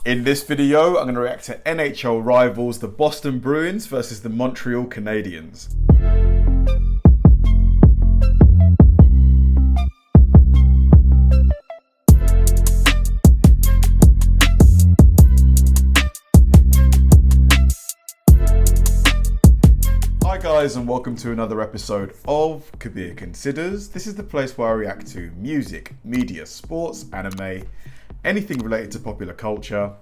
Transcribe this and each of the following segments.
In this video, I'm going to react to NHL rivals, the Boston Bruins versus the Montreal Canadiens. Hi guys, and welcome to another episode of Kabir Considers. This is the place where I react to music, media, sports, anime, anything related to popular culture.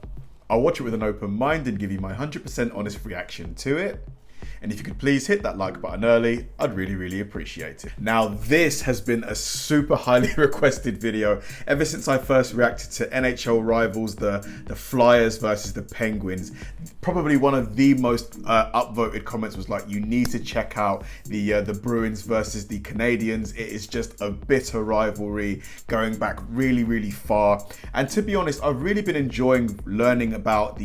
I'll watch it with an open mind and give you my 100% honest reaction to it. And if you could please hit that like button early, I'd really appreciate it. Now, this has been a super highly requested video ever since I first reacted to NHL rivals, the Flyers versus the Penguins. Probably one of the most upvoted comments was like, you need to check out the Bruins versus the Canadiens. It is just a bitter rivalry going back really far. And to be honest, I've really been enjoying learning about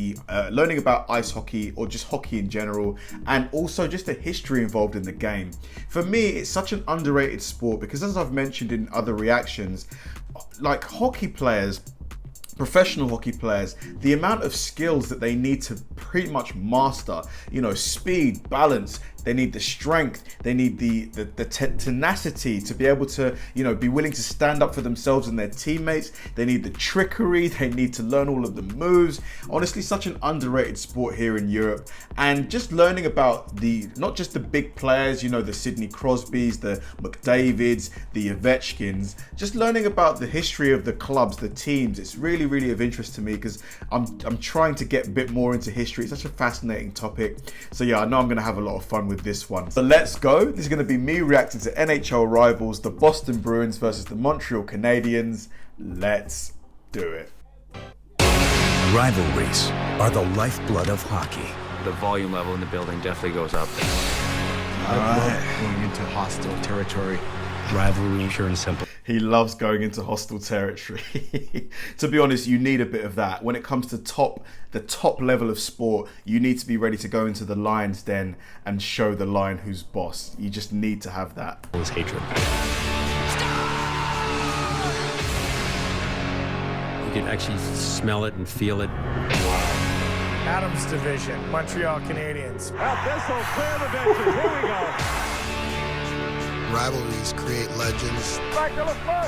ice hockey, or just hockey in general, and also just the history involved in the game. For me, it's such an underrated sport because, as I've mentioned in other reactions, like hockey players, professional hockey players, the amount of skills that they need to pretty much master, you know, speed, balance, they need the strength, they need the tenacity to be able to, you know, be willing to stand up for themselves and their teammates. They need the trickery, they need to learn all of the moves. Honestly, such an underrated sport here in Europe. And just learning about not just the big players, you know, the Sidney Crosbys, the McDavids, the Ovechkins, just learning about the history of the clubs, the teams. It's really of interest to me because I'm trying to get a bit more into history. It's such a fascinating topic. So yeah, I know I'm gonna have a lot of fun with this one. So let's go. This is gonna be me reacting to NHL rivals, the Boston Bruins versus the Montreal Canadiens. Let's do it. Rivalries are the lifeblood of hockey. The volume level in the building definitely goes up. I love going into hostile territory. Rivalry, pure and simple. He loves going into hostile territory. To be honest, you need a bit of that. When it comes to the top level of sport, you need to be ready to go into the lion's den and show the lion who's boss. You just need to have that. It was hatred. You can actually smell it and feel it. Adams division, Montreal Canadiens. Well, this will clear the benches. Here we go. Rivalries create legends.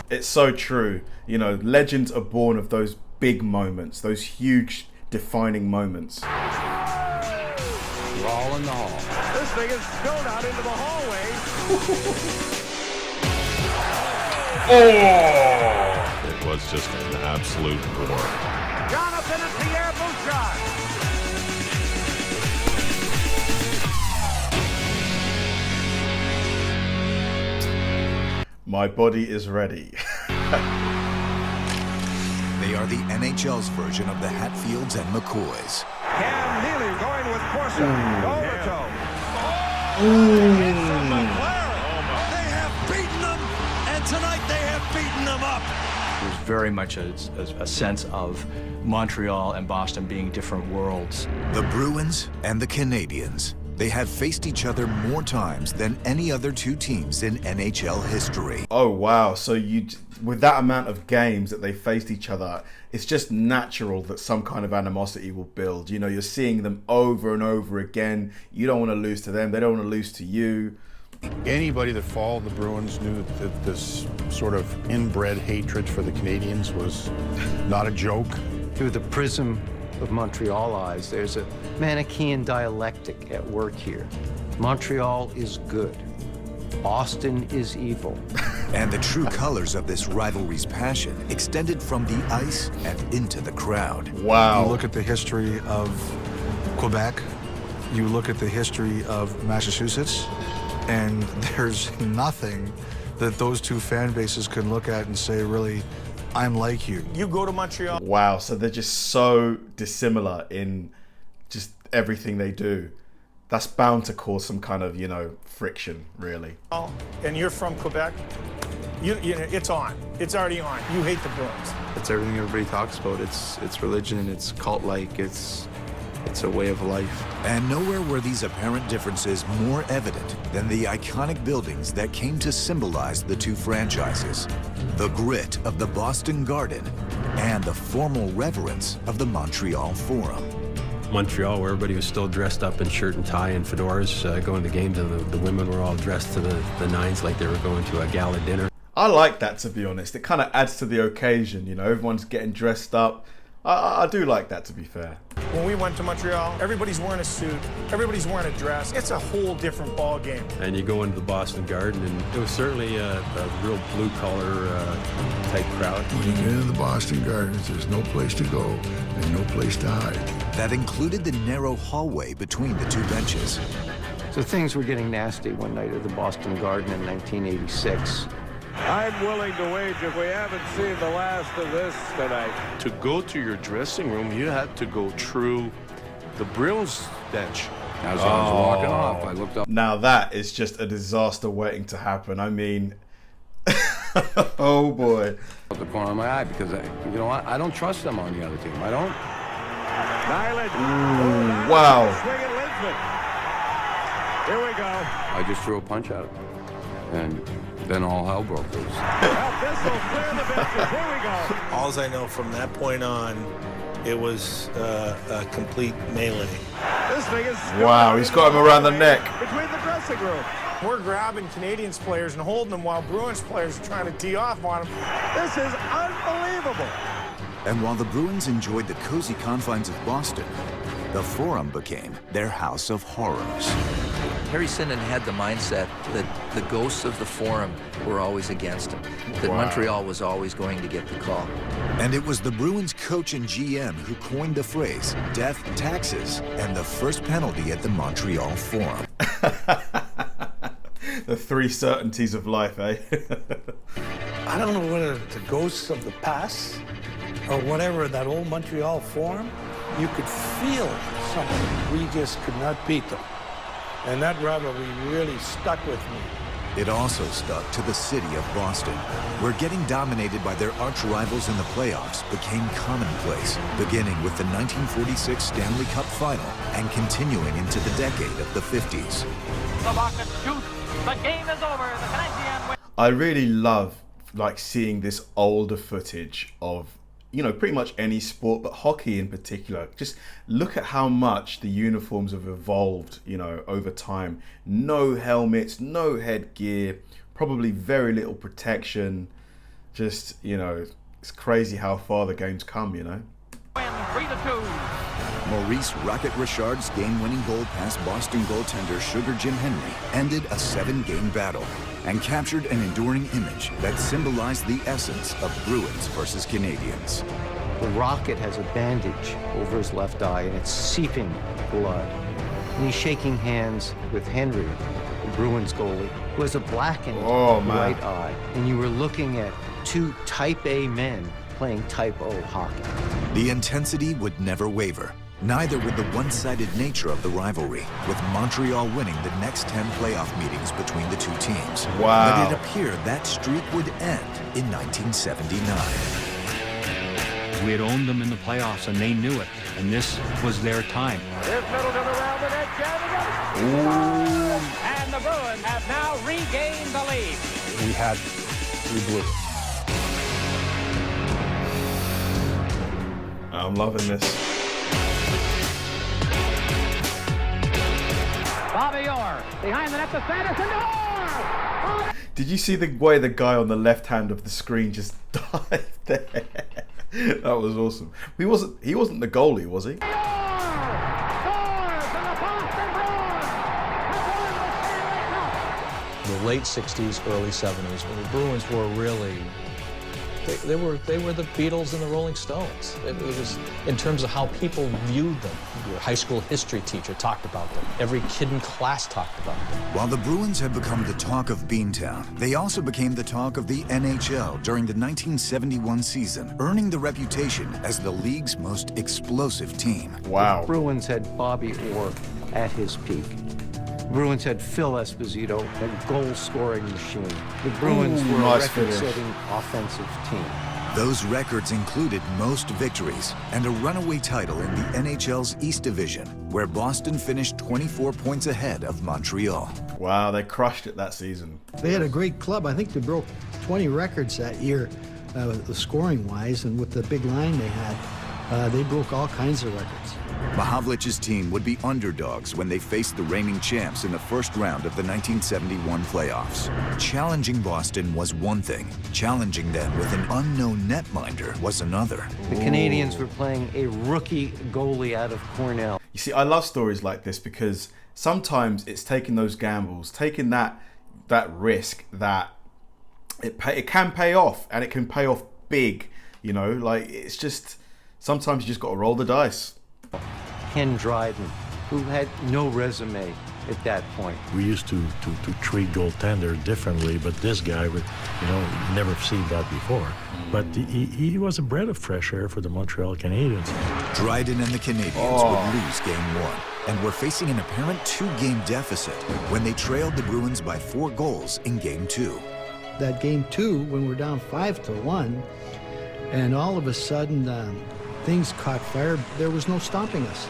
It's so true. You know, legends are born of those big moments, those huge defining moments. We're all in the hall. This thing is spilled out into the hallway. Oh! It was just an absolute war. Jonathan and Pierre Bouchard. My body is ready. They are the NHL's version of the Hatfields and McCoys. Cam Neely going with Corson. Overtoe. They have beaten them, and tonight they have beaten them up. There's very much a sense of Montreal and Boston being different worlds. The Bruins and the Canadiens. They have faced each other more times than any other two teams in NHL history. Oh wow, so with that amount of games that they faced each other, it's just natural that some kind of animosity will build. You know, you're seeing them over and over again. You don't want to lose to them, they don't want to lose to you. Anybody that followed the Bruins knew that this sort of inbred hatred for the Canadiens was not a joke. Through the prism of Montreal eyes, there's a Manichaean dialectic at work here. Montreal is good. Boston is evil. And the true colors of this rivalry's passion extended from the ice and into the crowd. Wow. You look at the history of Quebec, you look at the history of Massachusetts, and there's nothing that those two fan bases can look at and say, really, I'm like you. You go to Montreal. Wow, so they're just so dissimilar in just everything they do. That's bound to cause some kind of, you know, friction, really. And you're from Quebec. You know, it's on. It's already on. You hate the Bruins. It's everything everybody talks about. It's religion. It's cult-like. It's It's a way of life. And nowhere were these apparent differences more evident than the iconic buildings that came to symbolize the two franchises. The grit of the Boston Garden and the formal reverence of the Montreal Forum. Montreal, where everybody was still dressed up in shirt and tie and fedoras going to games, and the women were all dressed to the nines like they were going to a gala dinner. I like that, to be honest. It kind of adds to the occasion, you know, everyone's getting dressed up. I do like that, to be fair. When we went to Montreal, everybody's wearing a suit, everybody's wearing a dress. It's a whole different ball game. And you go into the Boston Garden, and it was certainly a real blue-collar type crowd. When you get into the Boston Gardens, there's no place to go and no place to hide. That included the narrow hallway between the two benches. So things were getting nasty one night at the Boston Garden in 1986. I'm willing to wager we haven't seen the last of this tonight. To go to your dressing room, you had to go through the Bruins bench. As I was walking off, I looked up. Now that is just a disaster waiting to happen. I mean, oh boy. Out the corner of my eye, because you know what? I don't trust them on the other team. I don't. Ooh, wow. Here we go. I just threw a punch at him, and then all hell broke loose. This will clear the benches. Here we go. All I know from that point on, it was a complete melee. This thing is wow, he's got him around the neck. Between the dressing room. We're grabbing Canadiens players and holding them while Bruins players are trying to tee off on them. This is unbelievable. And while the Bruins enjoyed the cozy confines of Boston, the Forum became their house of horrors. Harry Sinden had the mindset that the ghosts of the Forum were always against him, that Montreal was always going to get the call. And it was the Bruins coach and GM who coined the phrase, death, taxes, and the first penalty at the Montreal Forum. The three certainties of life, eh? I don't know whether the ghosts of the past or whatever, that old Montreal Forum, you could feel something. We just could not beat them. And that rivalry really stuck with me. It also stuck to the city of Boston, where getting dominated by their arch rivals in the playoffs became commonplace, beginning with the 1946 Stanley Cup Final and continuing into the decade of the 50s. The Rockets shoot. The game is over. The Canadiens win. I really love seeing this older footage of, you know, pretty much any sport, but hockey in particular. Just look at how much the uniforms have evolved, you know, over time. No helmets, no headgear, probably very little protection. Just, you know, it's crazy how far the game's come, you know. 3-2. Maurice Rocket Richard's game-winning goal past Boston goaltender Sugar Jim Henry ended a 7-game battle and captured an enduring image that symbolized the essence of Bruins versus Canadiens. The Rocket has a bandage over his left eye, and it's seeping blood. And he's shaking hands with Henry, the Bruins goalie, who has a blackened right eye. And you were looking at two Type A men playing Type O hockey. The intensity would never waver. Neither would the one-sided nature of the rivalry, with Montreal winning the next 10 playoff meetings between the two teams. Wow. But it appeared that streak would end in 1979. We had owned them in the playoffs, and they knew it, and this was their time. Here's Middleton around the net, jamming it. And the Bruins have now regained the lead. We blew it. I'm loving this. Bobby Orr behind the net to Sanderson. Orr! Did you see the way the guy on the left hand of the screen just dived there? That was awesome. He wasn't the goalie, was he? The late 60s, early 70s, when the Bruins were really, they were the Beatles and the Rolling Stones. It was, in terms of how people viewed them. Your high school history teacher talked about them. Every kid in class talked about them. While the Bruins had become the talk of Beantown, they also became the talk of the NHL during the 1971 season, earning the reputation as the league's most explosive team. Wow. The Bruins had Bobby Orr at his peak. The Bruins had Phil Esposito, a goal-scoring machine. The Bruins were a record-setting offensive team. Those records included most victories and a runaway title in the NHL's East Division, where Boston finished 24 points ahead of Montreal. Wow, they crushed it that season. They had a great club. I think they broke 20 records that year, scoring-wise, and with the big line they had, they broke all kinds of records. Mahavlich's team would be underdogs when they faced the reigning champs in the first round of the 1971 playoffs. Challenging Boston was one thing. Challenging them with an unknown netminder was another. The Canadiens were playing a rookie goalie out of Cornell. You see, I love stories like this because sometimes it's taking those gambles, taking that risk that it can pay off, and it can pay off big. You know, like it's just sometimes you just got to roll the dice. Ken Dryden, who had no resume at that point. We used to treat goaltender differently, but this guy, you never seen that before. But he was a breath of fresh air for the Montreal Canadiens. Dryden and the Canadiens would lose Game 1 and were facing an apparent 2-game deficit when they trailed the Bruins by 4 goals in Game 2. That Game 2, when we're down 5-1, and all of a sudden, things caught fire. There was no stopping us.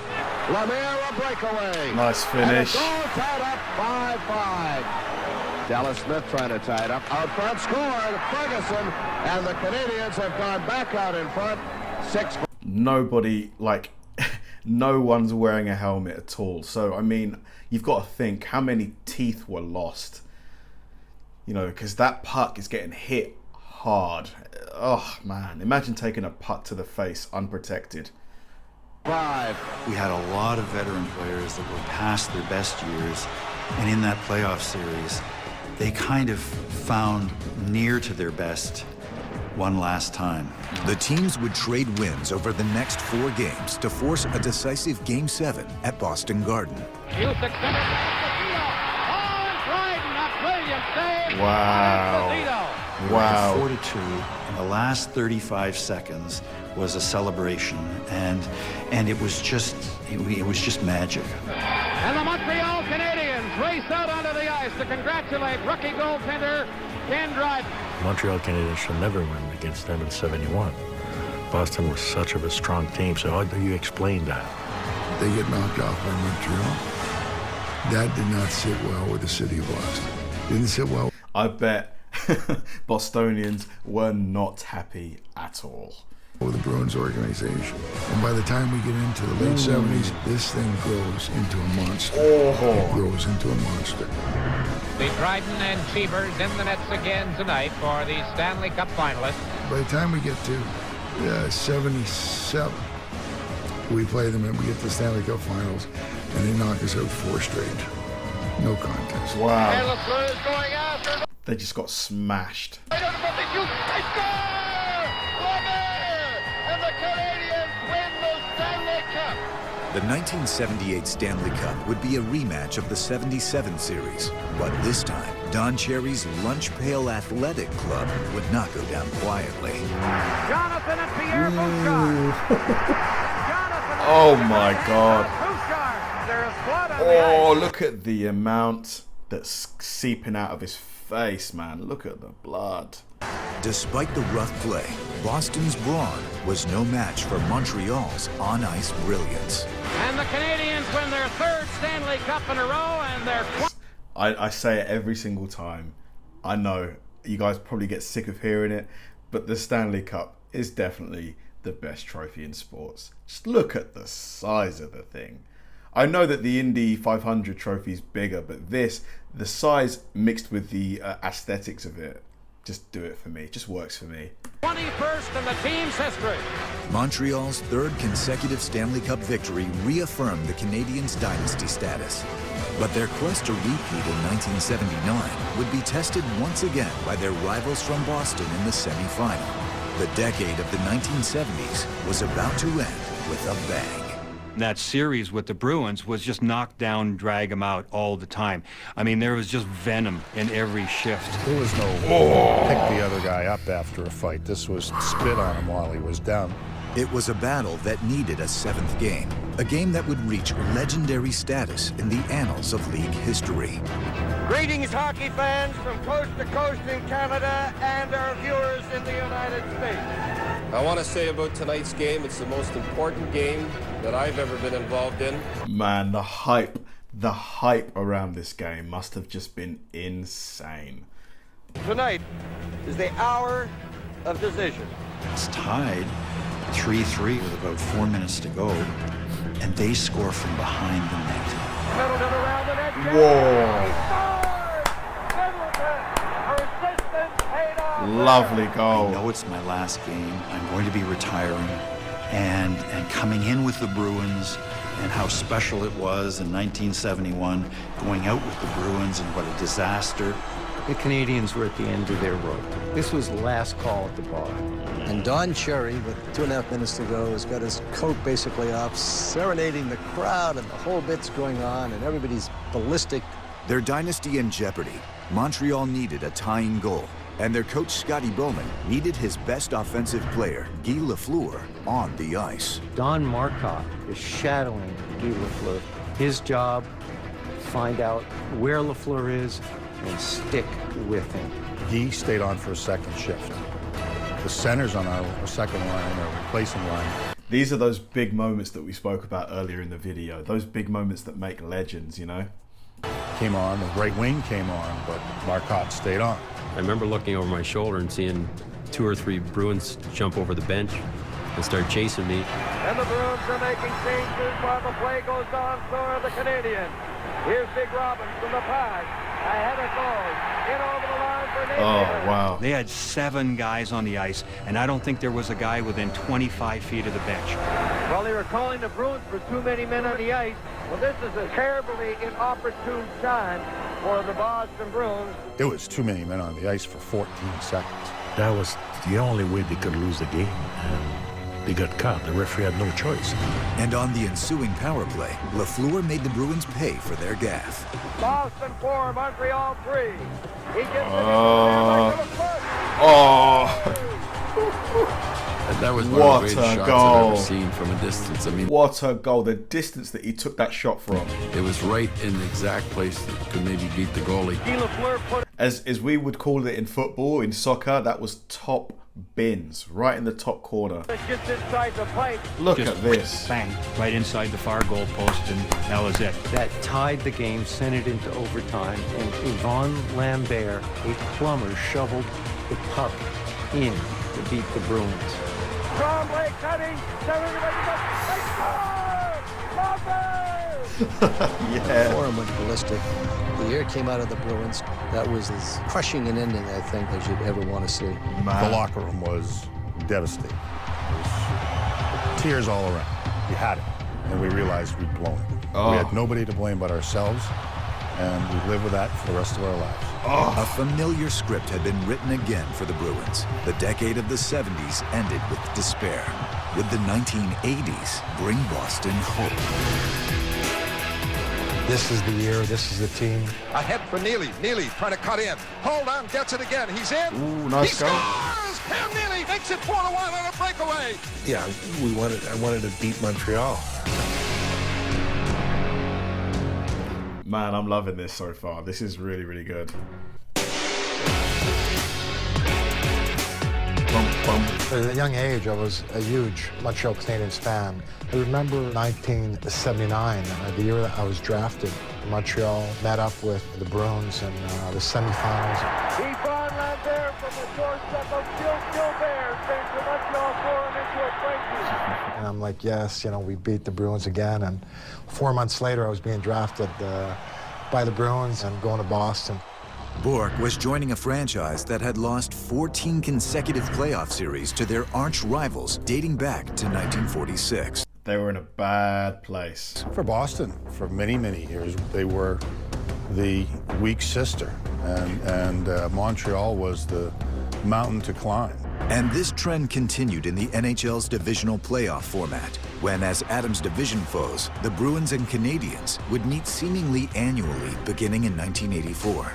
Lemire, a breakaway. Nice finish. And the goal tied up 5-5. Dallas Smith trying to tie it up. Out front scored Ferguson, and the Canadiens have gone back out in front. 6. Nobody, no one's wearing a helmet at all. So, I mean, you've got to think how many teeth were lost. You know, because that puck is getting hit hard. Oh man, imagine taking a puck to the face unprotected. 5. We had a lot of veteran players that were past their best years, and in that playoff series, they kind of found near to their best one last time. The teams would trade wins over the next 4 games to force a decisive Game 7 at Boston Garden. Wow. Wow. 42, and the last 35 seconds was a celebration, and it was just magic. And the Montreal Canadiens race out onto the ice to congratulate rookie goaltender Ken Dryden. Montreal Canadiens should never win against them in '71. Boston was such of a strong team, so how do you explain that? They get knocked off by Montreal. That did not sit well with the city of Boston. Didn't sit well. I bet Bostonians were not happy at all. With the Bruins organization. And by the time we get into the late 70s, this thing grows into a monster. It grows into a monster. The Dryden and Cheevers in the nets again tonight for the Stanley Cup finalists. By the time we get to 77, we play them and we get to the Stanley Cup finals, and they knock us out 4 straight. No contest. Wow. And Lafleur is going after. They just got smashed. Right over the shoot. They score! Lemire! And the Canadiens win the Stanley Cup. The 1978 Stanley Cup would be a rematch of the '77 series, but this time, Don Cherry's Lunch Pail Athletic Club would not go down quietly. Jonathan and Pierre Bouchard. Oh my God. There's blood on the ice. Oh, look at the amount that's seeping out of his face, man. Look at the blood. Despite the rough play, Boston's brawn was no match for Montreal's on-ice brilliance. And the Canadiens win their 3rd Stanley Cup in a row, and their... I say it every single time. I know you guys probably get sick of hearing it, but the Stanley Cup is definitely the best trophy in sports. Just look at the size of the thing. I know that the Indy 500 trophy is bigger, but this, the size mixed with the aesthetics of it, just do it for me. It just works for me. 21st in the team's history. Montreal's 3rd consecutive Stanley Cup victory reaffirmed the Canadiens' dynasty status. But their quest to repeat in 1979 would be tested once again by their rivals from Boston in the semifinal. The decade of the 1970s was about to end with a bang. That series with the Bruins was just knock down, drag them out all the time. I mean, there was just venom in every shift. There was no pick the other guy up after a fight. This was spit on him while he was down. It was a battle that needed a seventh game, a game that would reach legendary status in the annals of league history. Greetings, hockey fans from coast to coast in Canada and our viewers in the United States. I want to say about tonight's game, it's the most important game that I've ever been involved in. Man, the hype around this game must have just been insane. Tonight is the hour of decision. It's tied 3-3 with about 4 minutes to go, and they score from behind the net. Middleton around the net. Whoa! Lovely goal. I know it's my last game. I'm going to be retiring, and coming in with the Bruins, and how special it was in 1971, going out with the Bruins, and what a disaster. The Canadians were at the end of their rope. This was last call at the bar. And Don Cherry, with 2.5 minutes to go, has got his coat basically off, serenading the crowd, and the whole bit's going on, and everybody's ballistic. Their dynasty in jeopardy. Montreal needed a tying goal, and their coach Scotty Bowman needed his best offensive player, Guy Lafleur, on the ice. Don Marcotte is shadowing Guy Lafleur. His job, find out where Lafleur is and stick with him. He stayed on for a second shift. The centers on our second line, our replacing line. These are those big moments that we spoke about earlier in the video. Those big moments that make legends, you know? Came on, the right wing came on, but Marcotte stayed on. I remember looking over my shoulder and seeing 2 or 3 Bruins jump over the bench and start chasing me. And the Bruins are making changes while the play goes on, so are the Canadians. Here's Big Robbins from the pass. Ahead it goes. In over the line for Napier. Oh, wow. They had 7 guys on the ice, and I don't think there was a guy within 25 feet of the bench. Well, they were calling the Bruins for too many men on the ice. Well, this is a terribly inopportune time for the Boston Bruins. It was too many men on the ice for 14 seconds. That was the only way they could lose the game. And they got caught. The referee had no choice. And on the ensuing power play, Lafleur made the Bruins pay for their gaffe. Boston 4, Montreal 3. He gets That was what one of the a greatest shots goal. I've ever seen from a distance. I mean, what a goal. The distance that he took that shot from. It was right in the exact place that could maybe beat the goalie. As we would call it in football, in soccer, that was top bins, right in the top corner. Just inside the pipe. Look Just at this. Bang, right inside the far goal post, and that was it. That tied the game, sent it into overtime, and Yvon Lambert, a plumber, shoveled the puck in to beat the Bruins. Trombley cutting. Yeah. Forum went ballistic. The air came out of the Bruins. That was as crushing an ending, I think, as you'd ever want to see. The locker room was devastating. It was tears all around. We had it, and we realized we'd blown it. Oh. We had nobody to blame but ourselves, and we live with that for the rest of our lives. A familiar script had been written again for the Bruins. The decade of the 70s ended with despair. Would the 1980s bring Boston hope? This is the year, this is the team. Ahead for Neely. Neely trying to cut in. Hold on, gets it again. He's in. Ooh, nice he goal. scores! Cam Neely makes it 4-1 on a breakaway. Yeah, I wanted to beat Montreal. Man, I'm loving this so far. This is really, really good. At a young age, I was a huge Montreal Canadiens fan. I remember 1979, the year that I was drafted. Montreal met up with the Bruins in the semifinals. Yvon Lambert from the doorstep of Gilbert sends the Montreal Forum into a breakthrough. And I'm like, yes, we beat the Bruins again. And 4 months later, I was being drafted by the Bruins and going to Boston. Bourque was joining a franchise that had lost 14 consecutive playoff series to their arch rivals dating back to 1946. They were in a bad place. For Boston, for many, many years, they were the weak sister, and Montreal was the mountain to climb. And this trend continued in the NHL's divisional playoff format, when as Adams' division foes, the Bruins and Canadiens would meet seemingly annually beginning in 1984.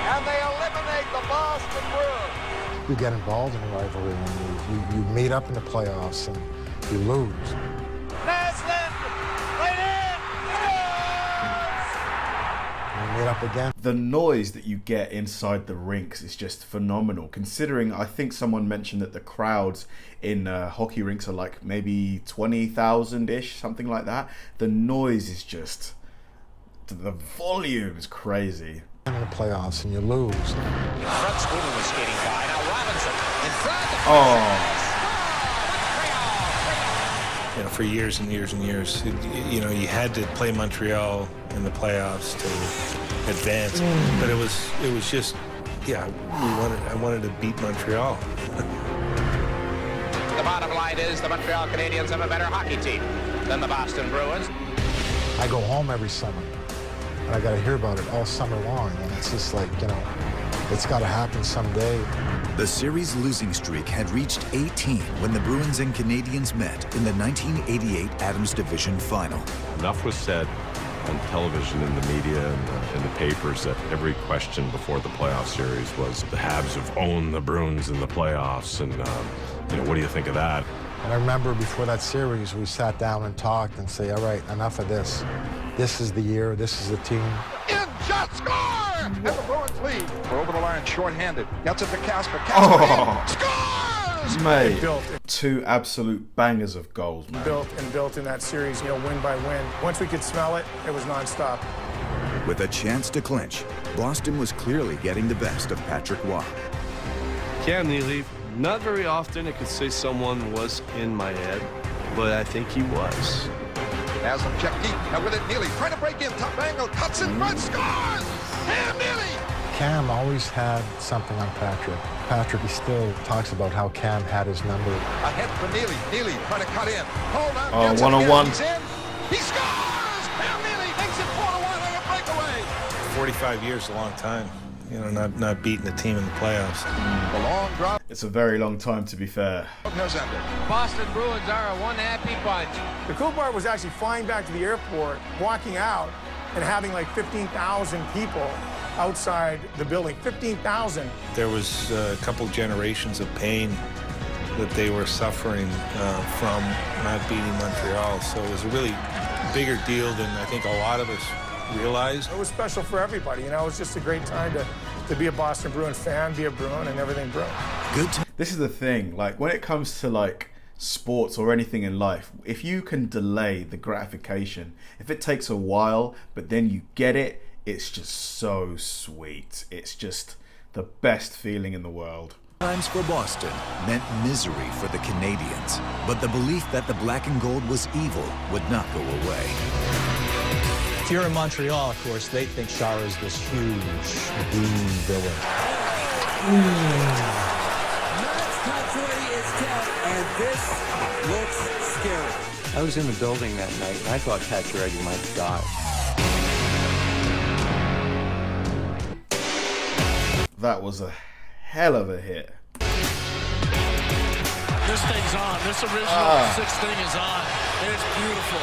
And they eliminate the Boston Bruins. You get involved in a rivalry, and you meet up in the playoffs, and You lose. Meet up again. The noise that you get inside the rinks is just phenomenal, considering I think someone mentioned that the crowds in hockey rinks are like maybe 20,000-ish, something like that. The noise is just, the volume is crazy. In the playoffs and you lose. Front Schooner was skating by. Now Robinson in front. Oh. You know, for years and years and years, you know, you had to play Montreal in the playoffs to advance. But it was just, yeah, I wanted to beat Montreal. The bottom line is the Montreal Canadiens have a better hockey team than the Boston Bruins. I go home every summer, and I got to hear about it all summer long, and it's just like, you know, it's got to happen someday. The series losing streak had reached 18 when the Bruins and Canadiens met in the 1988 Adams Division Final. Enough was said on television, in the media, and in the papers that every question before the playoff series was the Habs have owned the Bruins in the playoffs, and you know, what do you think of that? And I remember before that series, we sat down and talked and say, all right, enough of this. This is the year, this is the team. In just score! And the Bruins lead. We're over the line, short-handed. Gets it to Casper. Scores! Mate, two absolute bangers of goals, man. Built in that series, you know, win by win. Once we could smell it, it was nonstop. With a chance to clinch, Boston was clearly getting the best of Patrick Waugh. Cam Neely, not very often I could say someone was in my head, but I think he was. Has him checked deep. Now with it, Neely trying to break in. Top angle, cuts in front, scores! And Neely! Cam always had something on Patrick. Patrick, he still talks about how Cam had his number. Ahead for Neely. Neely trying to cut in. Hold on. Oh, one-on-one. He's in. He scores! And Neely makes it 4-1 on a breakaway. 45 years, a long time. You know, not beating a team in the playoffs. The long drop. It's a very long time, to be fair. Boston Bruins are a one happy bunch. The cool part was actually flying back to the airport, walking out, and having like 15,000 people outside the building. 15,000. There was a couple generations of pain that they were suffering from not beating Montreal. So it was a really bigger deal than I think a lot of us realized. It was special for everybody. You know, it was just a great time to be a Boston Bruins fan, be a Bruin, and everything Bruin. This is the thing, like when it comes to like sports or anything in life, if you can delay the gratification, if it takes a while, but then you get it, it's just so sweet. It's just the best feeling in the world. Times for Boston meant misery for the Canadiens, but the belief that the black and gold was evil would not go away. If you're in Montreal, of course, they think Chara is this huge goon villain. And this looks scary. I was in the building that night, and I thought Pacioretty might die. That was a hell of a hit. This thing's on. This original sixth thing is on. It's beautiful.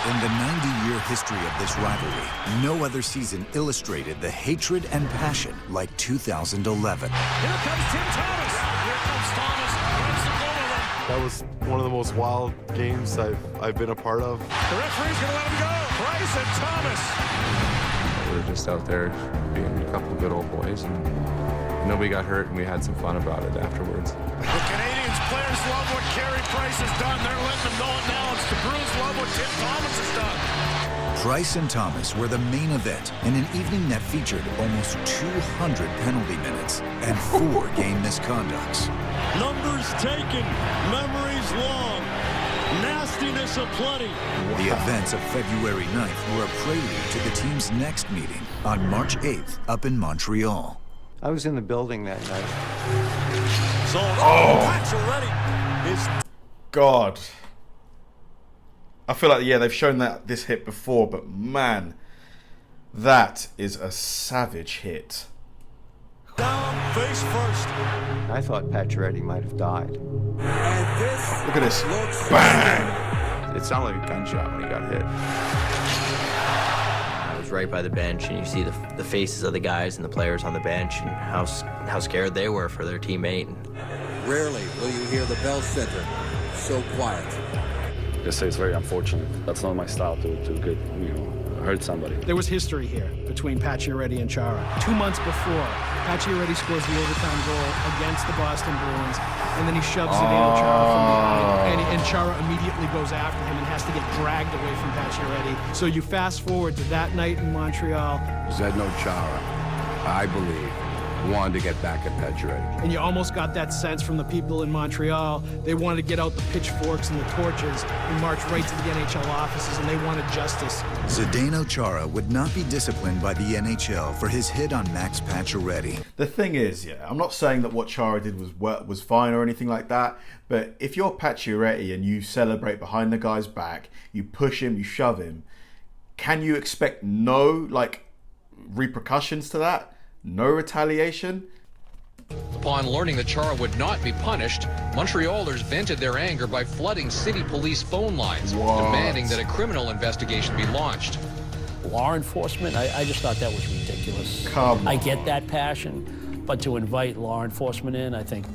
In the 90-year history of this rivalry, no other season illustrated the hatred and passion like 2011. Here comes Tim Thomas. Here comes Thomas. That was one of the most wild games I've been a part of. The referee's going to let him go. Price and Thomas. We were just out there being a couple of good old boys, and nobody got hurt, and we had some fun about it afterwards. The Canadiens players love what Carey Price has done. They're letting them know it now. It's the Bruins love what Tim Thomas has done. Price and Thomas were the main event in an evening that featured almost 200 penalty minutes and 4 game misconducts. Numbers taken, memories long, nastiness aplenty. The events of February 9th were a prelude to the team's next meeting on March 8th up in Montreal. I was in the building that night. So, Pacioretty is God. I feel like, yeah, they've shown that this hit before, but man, that is a savage hit. Down, face first. I thought Pacioretty might have died. And this Look at this. Bang! It sounded like a gunshot when he got hit. I was right by the bench, and you see the faces of the guys and the players on the bench and how scared they were for their teammate. Rarely will you hear the Bell Center so quiet. just say it's very unfortunate. That's not my style to get, hurt somebody. There was history here between Pacioretty and Chara. 2 months before, Pacioretty scores the overtime goal against the Boston Bruins, and then he shoves Zdeno Chara from behind, and Chara immediately goes after him and has to get dragged away from Pacioretty. So you fast forward to that night in Montreal. Zdeno Chara, I believe, wanted to get back at Pacioretty. And you almost got that sense from the people in Montreal. They wanted to get out the pitchforks and the torches and march right to the NHL offices, and they wanted justice. Zdeno Chara would not be disciplined by the NHL for his hit on Max Pacioretty. The thing is, yeah, I'm not saying that what Chara did was fine or anything like that, but if you're Pacioretty and you celebrate behind the guy's back, you push him, you shove him, can you expect no, repercussions to that? No retaliation? Upon learning that Chara would not be punished, Montrealers vented their anger by flooding city police phone lines, demanding that a criminal investigation be launched. Law enforcement, I just thought that was ridiculous. Come on. I get that passion, but to invite law enforcement in, I think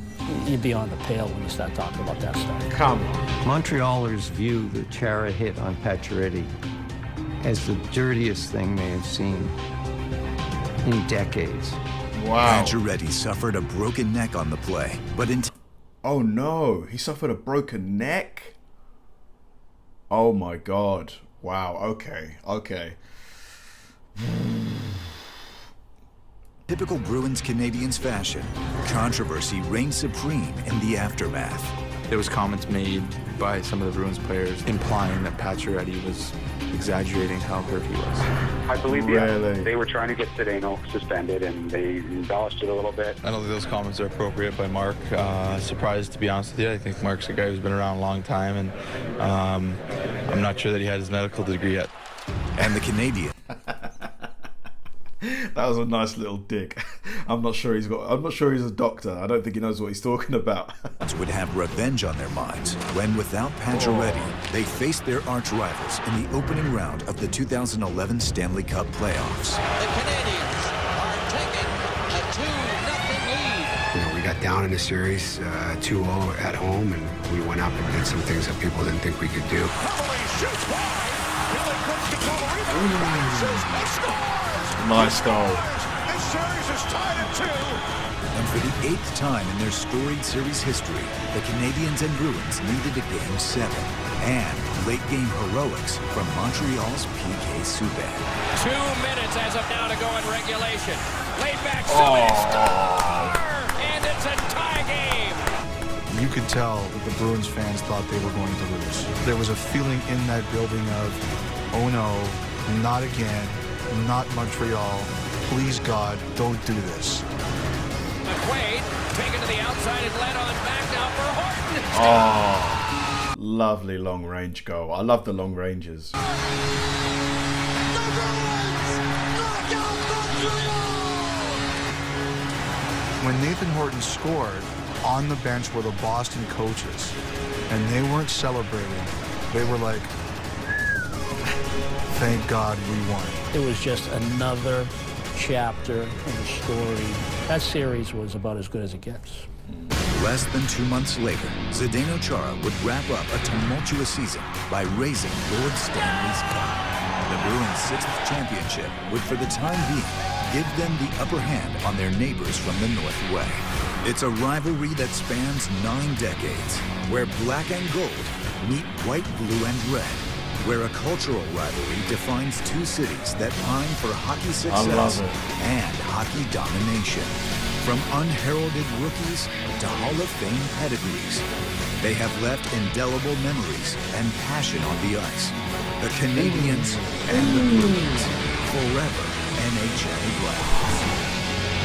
you're beyond the pale when you start talking about that stuff. Come on. Montrealers view the Chara hit on Pacioretty as the dirtiest thing they have seen in decades. Wow. Pacioretty suffered a broken neck on the play, but oh no, he suffered a broken neck? Oh my God. Wow, okay. Typical Bruins Canadiens fashion, controversy reigned supreme in the aftermath. There was comments made by some of the Bruins players implying that Pacioretty was exaggerating how hurt he was. I believe they were trying to get Zdeno suspended, and they embellished it a little bit. I don't think those comments are appropriate by Mark. Surprised, to be honest with you. I think Mark's a guy who's been around a long time, and I'm not sure that he had his medical degree yet. And the Canadian. That was a nice little dig. I'm not sure he's a doctor. I don't think he knows what he's talking about. Would have revenge on their minds when, without Pacioretty, they faced their arch rivals in the opening round of the 2011 Stanley Cup playoffs. The Canadiens are taking a 2-0 lead. We got down in the series 2-0 at home, and we went up and did some things that people didn't think we could do. Nice goal. This series is tied at 2. And for the 8th time in their storied series history, the Canadiens and Bruins needed a Game 7 and late-game heroics from Montreal's PK Subban. 2 minutes as of now to go in regulation. Laid back, score! And it's a tie game. You could tell that the Bruins fans thought they were going to lose. There was a feeling in that building of, oh no, not again, not Montreal. Please, God, don't do this. McQuaid taken to the outside and led on back now for Horton. Oh, lovely long-range goal. I love the long ranges. When Nathan Horton scored, on the bench were the Boston coaches, and they weren't celebrating. They were like, thank God we won. It was just another chapter in the story. That series was about as good as it gets. Less than 2 months later, Zdeno Chara would wrap up a tumultuous season by raising Lord Stanley's Cup. The Bruins' 6th championship would, for the time being, give them the upper hand on their neighbors from the Northway. It's a rivalry that spans 9 decades, where black and gold meet white, blue, and red, where a cultural rivalry defines 2 cities that pine for hockey success and hockey domination. From unheralded rookies to Hall of Fame pedigrees, they have left indelible memories and passion on the ice. The Canadiens and the Bruins, forever NHL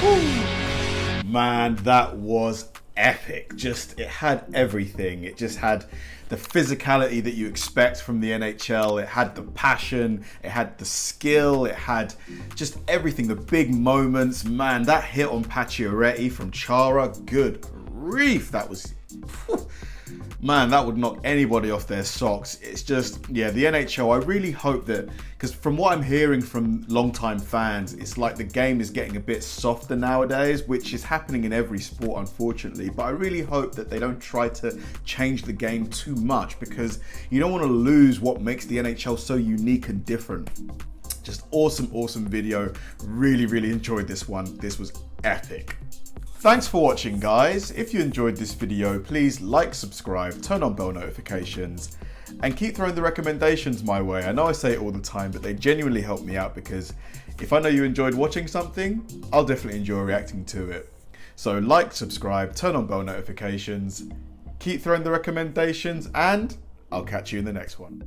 Blackhawks. Man, that was epic. It had everything. It just had the physicality that you expect from the NHL. It had the passion, it had the skill, it had just everything, the big moments. Man, that hit on Pacioretty from Chara, good grief, that was... Man, that would knock anybody off their socks. It's just, yeah, the NHL, I really hope that, because from what I'm hearing from longtime fans, it's like the game is getting a bit softer nowadays, which is happening in every sport, unfortunately. But I really hope that they don't try to change the game too much, because you don't want to lose what makes the NHL so unique and different. Just awesome video. Really enjoyed this one. This was epic. Thanks for watching, guys. If you enjoyed this video, please like, subscribe, turn on bell notifications, and keep throwing the recommendations my way. I know I say it all the time, but they genuinely help me out, because if I know you enjoyed watching something, I'll definitely enjoy reacting to it. So like, subscribe, turn on bell notifications, keep throwing the recommendations, and I'll catch you in the next one.